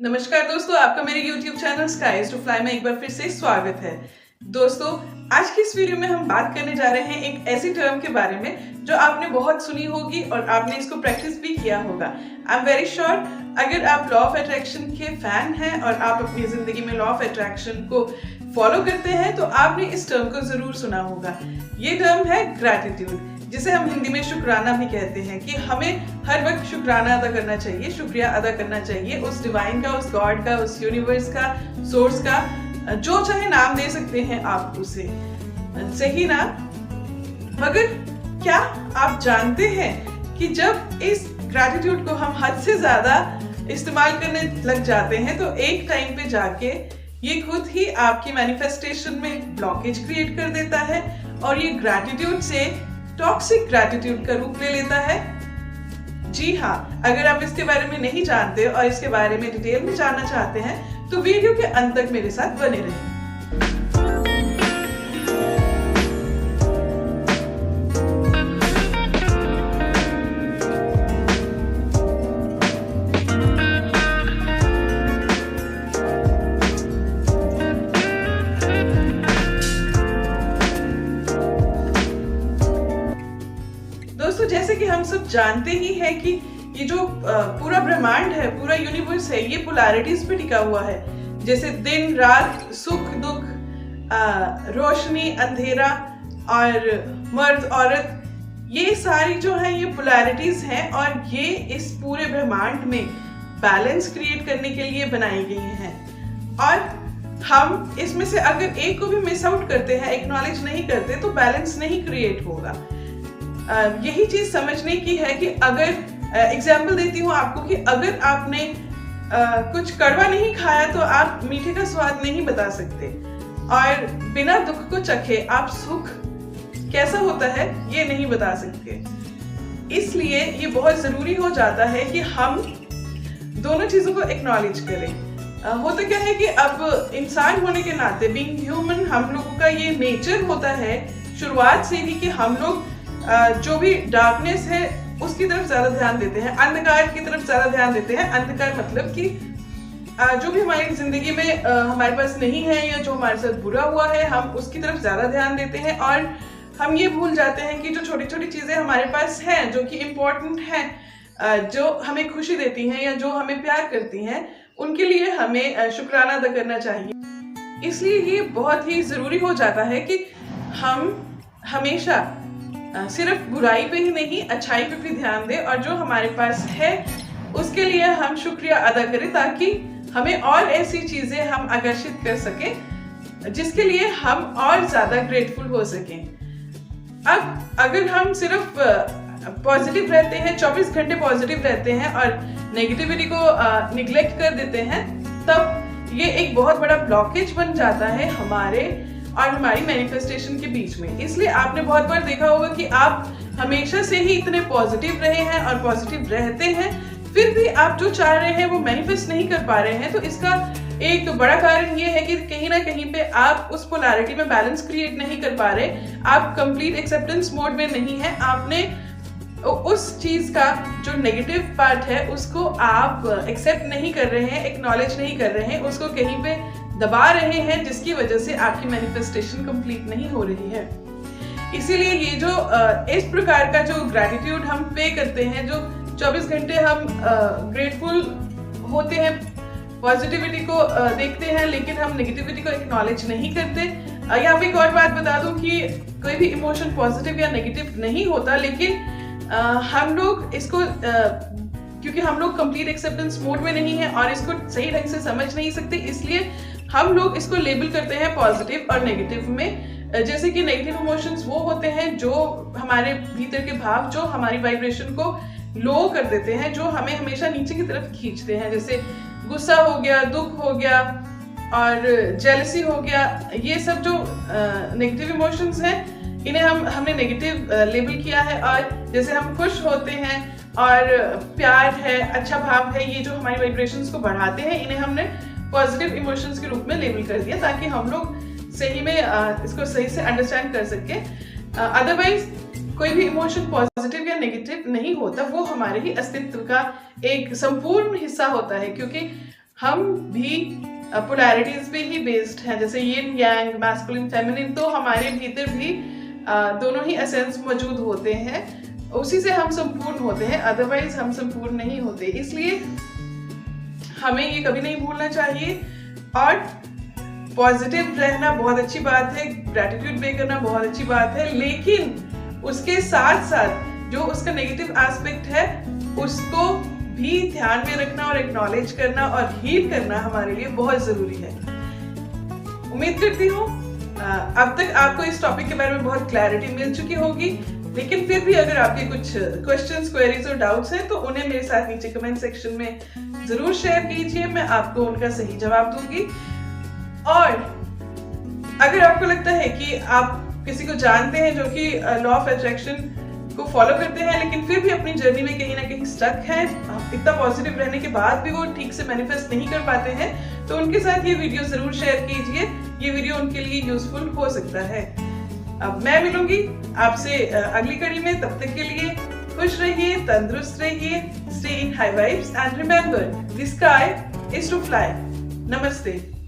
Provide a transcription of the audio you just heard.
नमस्कार दोस्तों, आपका मेरे YouTube channel skies to fly में एक बार फिर से स्वागत है। दोस्तों, आज की इस वीडियो में हम बात करने जा रहे हैं एक ऐसी टर्म के बारे में जो आपने बहुत सुनी होगी और आपने इसको प्रैक्टिस भी किया होगा। आई एम वेरी श्योर अगर आप लॉ ऑफ अट्रैक्शन के फैन हैं और आप अपनी जिंदगी में लॉ ऑफ अट्रैक्शन को फॉलो करते हैं तो आपने इस टर्म को जरूर सुना होगा। ये टर्म है ग्रैटिट्यूड, जिसे हम हिंदी में शुक्राना भी कहते हैं कि हमें हर वक्त शुक्राना अदा करना चाहिए, शुक्रिया अदा करना चाहिए उस डिवाइन का, उस गॉड का, उस यूनिवर्स का, सोर्स का, जो चाहे नाम दे सकते हैं आप उसे, सही ना? मगर क्या आप जानते हैं कि जब इस ग्रैटिट्यूड को हम हद से ज्यादा इस्तेमाल करने लग जाते हैं तो एक टाइम पे जाके ये खुद ही आपकी मैनिफेस्टेशन में ब्लॉकेज क्रिएट कर देता है और ये ग्रैटिट्यूड से टॉक्सिक ग्रैटिट्यूड का रूप ले लेता है। जी हाँ, अगर आप इसके बारे में नहीं जानते और इसके बारे में डिटेल में जानना चाहते हैं तो वीडियो के अंत तक मेरे साथ बने रहें। दोस्तों, जैसे कि हम सब जानते ही हैं कि ये जो पूरा ब्रह्मांड है, पूरा यूनिवर्स है, ये पोलैरिटीज पे टिका हुआ है। जैसे दिन रात, सुख दुख, रोशनी अंधेरा और मर्द औरत, ये सारी जो है ये पोलैरिटीज हैं और ये इस पूरे ब्रह्मांड में बैलेंस क्रिएट करने के लिए बनाई गई हैं। और हम इसमें से अगर एक को भी मिस आउट करते हैं, एक्नॉलेज नहीं करते, तो बैलेंस नहीं क्रिएट होगा। यही चीज समझने की है कि अगर एग्जाम्पल देती हूँ आपको कि अगर आपने कुछ कड़वा नहीं खाया तो आप मीठे का स्वाद नहीं बता सकते, और बिना दुख को चखे आप सुख कैसा होता है ये नहीं बता सकते। इसलिए ये बहुत जरूरी हो जाता है कि हम दोनों चीजों को एक्नॉलेज करें। होता क्या है कि अब इंसान होने के नाते, बीइंग ह्यूमन, हम लोगों का ये नेचर होता है शुरुआत से ही कि हम लोग जो भी डार्कनेस है उसकी तरफ ज्यादा ध्यान देते हैं, अंधकार की तरफ ज्यादा ध्यान देते हैं। अंधकार मतलब कि जो भी हमारी जिंदगी में हमारे पास नहीं है या जो हमारे साथ बुरा हुआ है, हम उसकी तरफ ज्यादा ध्यान देते हैं और हम ये भूल जाते हैं कि जो छोटी छोटी चीजें हमारे पास हैं, जो कि इम्पोर्टेंट हैं, जो हमें खुशी देती हैं या जो हमें प्यार करती हैं, उनके लिए हमें शुक्राना अदा करना चाहिए। इसलिए ये बहुत ही जरूरी हो जाता है कि हम हमेशा सिर्फ बुराई पे ही नहीं, अच्छाई पे भी ध्यान दें और जो हमारे पास है उसके लिए हम शुक्रिया अदा करें, ताकि हमें और ऐसी चीजें हम आकर्षित कर सकें जिसके लिए हम और ज्यादा ग्रेटफुल हो सकें। अब अगर हम सिर्फ पॉजिटिव रहते हैं, 24 घंटे पॉजिटिव रहते हैं और नेगेटिविटी को निग्लेक्ट कर देते हैं, तब ये एक बहुत बड़ा ब्लॉकेज बन जाता है हमारे और हमारी मैनिफेस्टेशन के बीच में। इसलिए आपने बहुत बार देखा होगा कि आप हमेशा से ही इतने पॉजिटिव रहे हैं और पॉजिटिव रहते हैं, फिर भी आप जो चाह रहे हैं वो मैनिफेस्ट नहीं कर पा रहे हैं। तो इसका एक बड़ा कारण ये है कि कहीं ना कहीं पे आप उस पोलैरिटी में बैलेंस क्रिएट नहीं कर पा रहे, आप कंप्लीट एक्सेप्टेंस मोड में नहीं है। आपने उस चीज का जो नेगेटिव पार्ट है उसको आप एक्सेप्ट नहीं कर रहे हैं, एक्नॉलेज नहीं कर रहे हैं, उसको कहीं पे दबा रहे हैं, जिसकी वजह से आपकी मैनिफेस्टेशन कंप्लीट नहीं हो रही है। इसीलिए ये जो इस प्रकार का जो ग्रैटिट्यूड हम पे करते हैं, जो 24 घंटे हम ग्रेटफुल होते हैं, पॉजिटिविटी को देखते हैं, लेकिन हम नेगेटिविटी को एक्नॉलेज नहीं करते। यहाँ पे एक और बात बता दूं कि कोई भी इमोशन पॉजिटिव या नेगेटिव नहीं होता, लेकिन हम लोग इसको क्योंकि हम लोग कंप्लीट एक्सेप्टेंस मोड में नहीं है और इसको सही ढंग से समझ नहीं सकते, इसलिए हम लोग इसको लेबल करते हैं पॉजिटिव और नेगेटिव में। जैसे कि नेगेटिव इमोशंस वो होते हैं जो हमारे भीतर के भाव, जो हमारी वाइब्रेशन को लो कर देते हैं, जो हमें हमेशा नीचे की तरफ खींचते हैं। जैसे गुस्सा हो गया, दुख हो गया और जेलसी हो गया, ये सब जो नेगेटिव इमोशंस हैं, इन्हें हमने नेगेटिव लेबल किया है। और जैसे हम खुश होते हैं और प्यार है, अच्छा भाव है, ये जो हमारी वाइब्रेशंस को बढ़ाते हैं, इन्हें हमने पॉजिटिव इमोशंस के रूप में लेबल कर दिया, ताकि हम लोग सही में इसको सही से अंडरस्टैंड कर सके। अदरवाइज कोई भी इमोशन पॉजिटिव या नेगेटिव नहीं होता, वो हमारे ही अस्तित्व का एक संपूर्ण हिस्सा होता है, क्योंकि हम भी पोलैरिटीज पे ही बेस्ड हैं, जैसे यिन यांग, मैस्कुलिन फेमिनिन, तो हमारे भीतर भी दोनों ही एसेंस मौजूद होते हैं, उसी से हम संपूर्ण होते हैं, अदरवाइज हम संपूर्ण नहीं होते। इसलिए हमें ये कभी नहीं भूलना चाहिए। और पॉजिटिव रहना बहुत अच्छी बात है, ग्रैटिट्यूड पे करना बहुत अच्छी बात है, लेकिन उसके साथ साथ जो उसका नेगेटिव एस्पेक्ट है उसको भी ध्यान में रखना और एक्नॉलेज करना और हील करना हमारे लिए बहुत जरूरी है। उम्मीद करती हूँ अब तक आपको इस टॉपिक के बारे में बहुत क्लैरिटी मिल चुकी होगी, लेकिन फिर भी अगर आपके कुछ क्वेश्चंस, क्वेरीज और डाउट्स हैं तो उन्हें मेरे साथ नीचे कमेंट सेक्शन में जरूर शेयर कीजिए, मैं आपको उनका सही जवाब दूंगी। और अगर आपको लगता है कि आप किसी को जानते हैं जो कि लॉ ऑफ अट्रैक्शन को फॉलो करते हैं लेकिन फिर भी अपनी जर्नी में कहीं ना कहीं स्टक है, इतना पॉजिटिव रहने के बाद भी वो ठीक से मैनिफेस्ट नहीं कर पाते हैं, तो उनके साथ ये वीडियो जरूर शेयर कीजिए, ये वीडियो उनके लिए यूजफुल हो सकता है। अब मैं मिलूंगी आपसे अगली कड़ी में, तब तक के लिए खुश रहिए, तंदुरुस्त रहिए, stay in high vibes and remember the sky is to fly. नमस्ते।